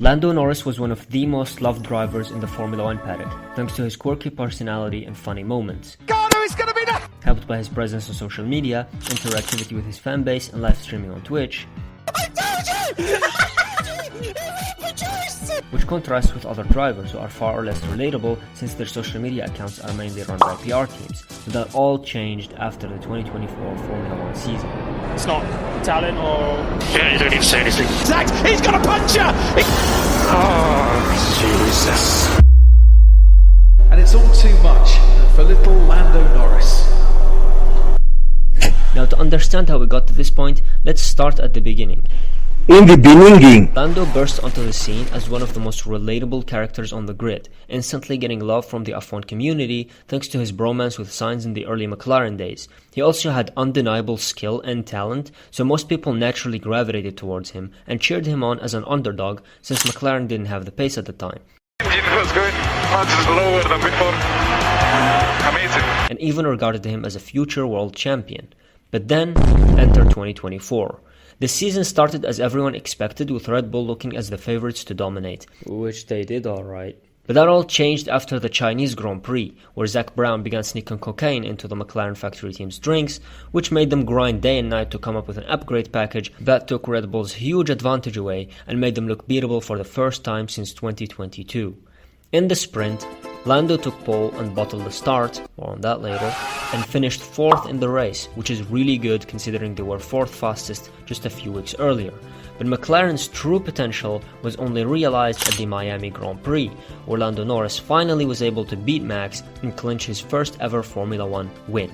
Lando Norris was one of the most loved drivers in the Formula 1 paddock, thanks to his quirky personality and funny moments. Helped by his presence on social media, interactivity with his fanbase, and live streaming on Twitch. Which contrasts with other drivers who are far less relatable since their social media accounts are mainly run by PR teams. But that all changed after the 2024 Formula 1 season. It's not talent or... Yeah, you don't need to say anything. Zach, he's got a puncher! Oh, Jesus. And it's all too much for little Lando Norris. Now, to understand how we got to this point, let's start at the beginning. In the beginning, Lando burst onto the scene as one of the most relatable characters on the grid, instantly getting love from the F1 community thanks to his bromance with Sainz in the early McLaren days. He also had undeniable skill and talent, so most people naturally gravitated towards him and cheered him on as an underdog since McLaren didn't have the pace at the time. Engine feels good, much lower than before. Amazing. And even regarded him as a future world champion. But then, enter 2024. The season started as everyone expected, with Red Bull looking as the favourites to dominate. Which they did alright. But that all changed after the Chinese Grand Prix, where Zach Brown began sneaking cocaine into the McLaren factory team's drinks, which made them grind day and night to come up with an upgrade package that took Red Bull's huge advantage away and made them look beatable for the first time since 2022. In the sprint, Lando took pole and bottled the start, more on that later, and finished 4th in the race, which is really good considering they were 4th fastest just a few weeks earlier. But McLaren's true potential was only realized at the Miami Grand Prix, where Lando Norris finally was able to beat Max and clinch his first ever Formula 1 win.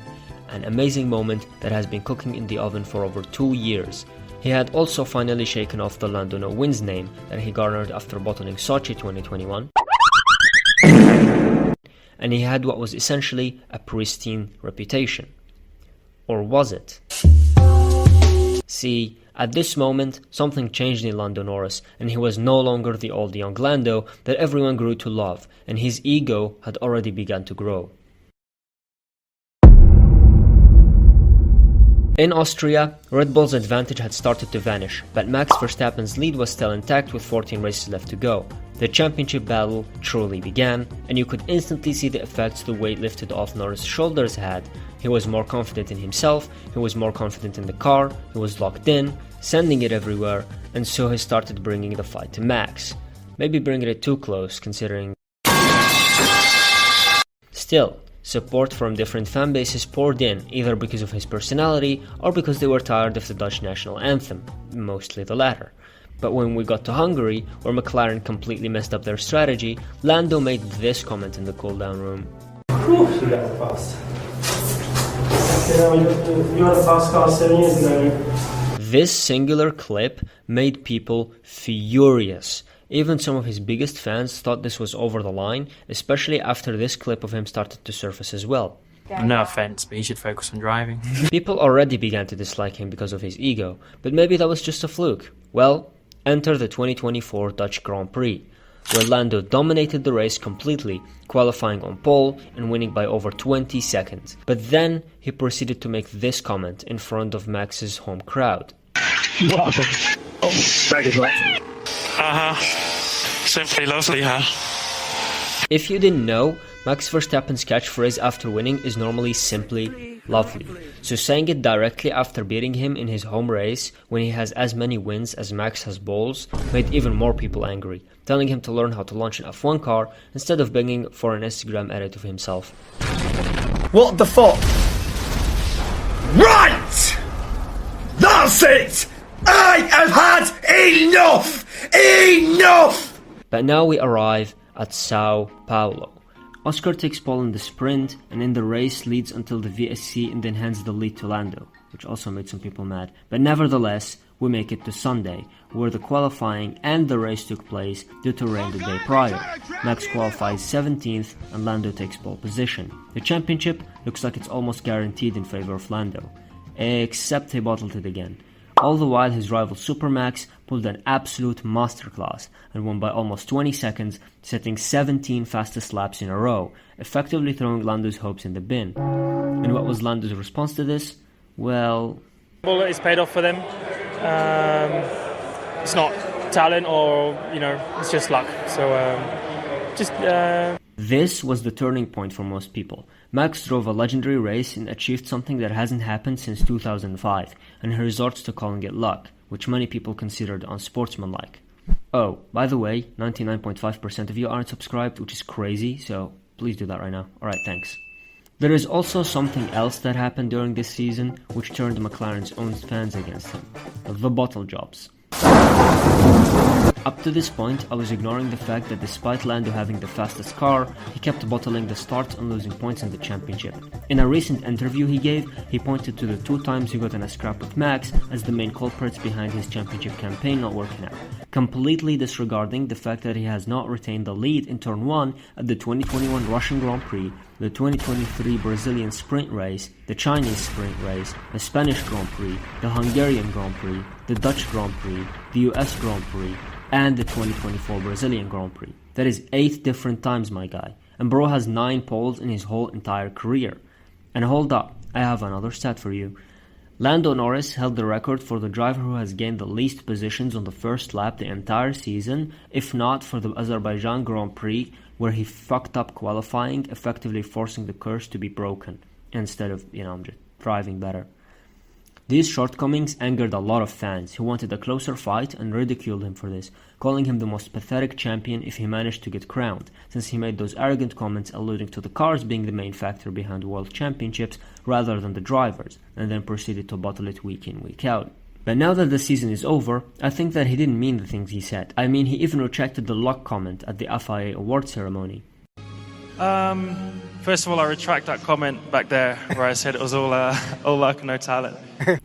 An amazing moment that has been cooking in the oven for over 2 years. He had also finally shaken off the Lando No Wins name that he garnered after bottling Sochi 2021. And he had what was essentially a pristine reputation. Or was it? See, at this moment, something changed in Lando Norris, and he was no longer the old young Lando that everyone grew to love, and his ego had already begun to grow. In Austria, Red Bull's advantage had started to vanish, but Max Verstappen's lead was still intact with 14 races left to go. The championship battle truly began, and you could instantly see the effects the weight lifted off Norris' shoulders had. He was more confident in himself, he was more confident in the car, he was locked in, sending it everywhere, and so he started bringing the fight to Max. Maybe bringing it too close, considering... Still, support from different fan bases poured in, either because of his personality or because they were tired of the Dutch national anthem, mostly the latter. But when we got to Hungary, where McLaren completely messed up their strategy, Lando made this comment in the cool-down room. Whew, you got fast. You had a fast car 7 years ago. This singular clip made people furious. Even some of his biggest fans thought this was over the line, especially after this clip of him started to surface as well. No offence, but he should focus on driving. People already began to dislike him because of his ego, but maybe that was just a fluke. Well, enter the 2024 Dutch Grand Prix, where Lando dominated the race completely, qualifying on pole and winning by over 20 seconds. But then he proceeded to make this comment in front of Max's home crowd. Wow. Oh, back is left. Simply lovely, huh? If you didn't know, Max Verstappen's catchphrase after winning is normally simply lovely. So saying it directly after beating him in his home race, when he has as many wins as Max has balls, made even more people angry, telling him to learn how to launch an F1 car instead of begging for an Instagram edit of himself. What the fuck? Right! That's it! I have had enough! Enough! But now we arrive at Sao Paulo. Oscar takes pole in the sprint, and in the race leads until the VSC and then hands the lead to Lando, which also made some people mad. But nevertheless, we make it to Sunday, where the qualifying and the race took place due to rain the day prior. Max qualifies 17th and Lando takes pole position. The championship looks like it's almost guaranteed in favor of Lando, except he bottled it again. All the while his rival Supermax pulled an absolute masterclass and won by almost 20 seconds, setting 17 fastest laps in a row, effectively throwing Lando's hopes in the bin. And what was Lando's response to this? Well... It's paid off for them. It's not talent or, it's just luck. So This was the turning point for most people. Max drove a legendary race and achieved something that hasn't happened since 2005, and he resorts to calling it luck, which many people considered unsportsmanlike. Oh, by the way, 99.5% of you aren't subscribed, which is crazy, so please do that right now. Alright, thanks. There is also something else that happened during this season, which turned McLaren's own fans against him. The bottle jobs. Up to this point, I was ignoring the fact that despite Lando having the fastest car, he kept bottling the starts and losing points in the championship. In a recent interview he gave, he pointed to the 2 times he got in a scrap with Max as the main culprits behind his championship campaign not working out, completely disregarding the fact that he has not retained the lead in Turn 1 at the 2021 Russian Grand Prix, the 2023 Brazilian Sprint Race, the Chinese Sprint Race, the Spanish Grand Prix, the Hungarian Grand Prix, the Dutch Grand Prix, the US Grand Prix, and the 2024 Brazilian Grand Prix. That is 8 different times, my guy. And bro has 9 poles in his whole entire career. And hold up, I have another stat for you. Lando Norris held the record for the driver who has gained the least positions on the first lap the entire season, if not for the Azerbaijan Grand Prix, where he fucked up qualifying, effectively forcing the curse to be broken, instead of, just driving better. These shortcomings angered a lot of fans who wanted a closer fight and ridiculed him for this, calling him the most pathetic champion if he managed to get crowned, since he made those arrogant comments alluding to the cars being the main factor behind world championships rather than the drivers, and then proceeded to bottle it week in, week out. But now that the season is over, I think that he didn't mean the things he said. I mean, he even retracted the luck comment at the FIA award ceremony. First of all, I retract that comment back there where I said it was all luck and no talent.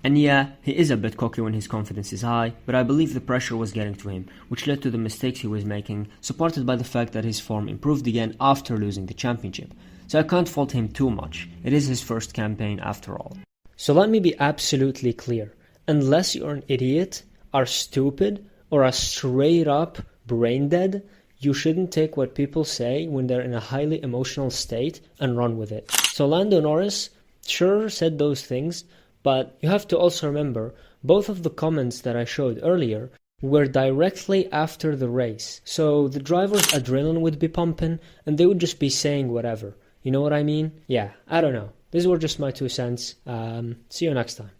And yeah, he is a bit cocky when his confidence is high, but I believe the pressure was getting to him, which led to the mistakes he was making, supported by the fact that his form improved again after losing the championship. So I can't fault him too much. It is his first campaign after all. So let me be absolutely clear. Unless you're an idiot, are stupid, or are straight up brain dead, you shouldn't take what people say when they're in a highly emotional state and run with it. So Lando Norris sure said those things, but you have to also remember both of the comments that I showed earlier were directly after the race. So the driver's adrenaline would be pumping and they would just be saying whatever. You know what I mean? Yeah, I don't know. These were just my 2 cents. See you next time.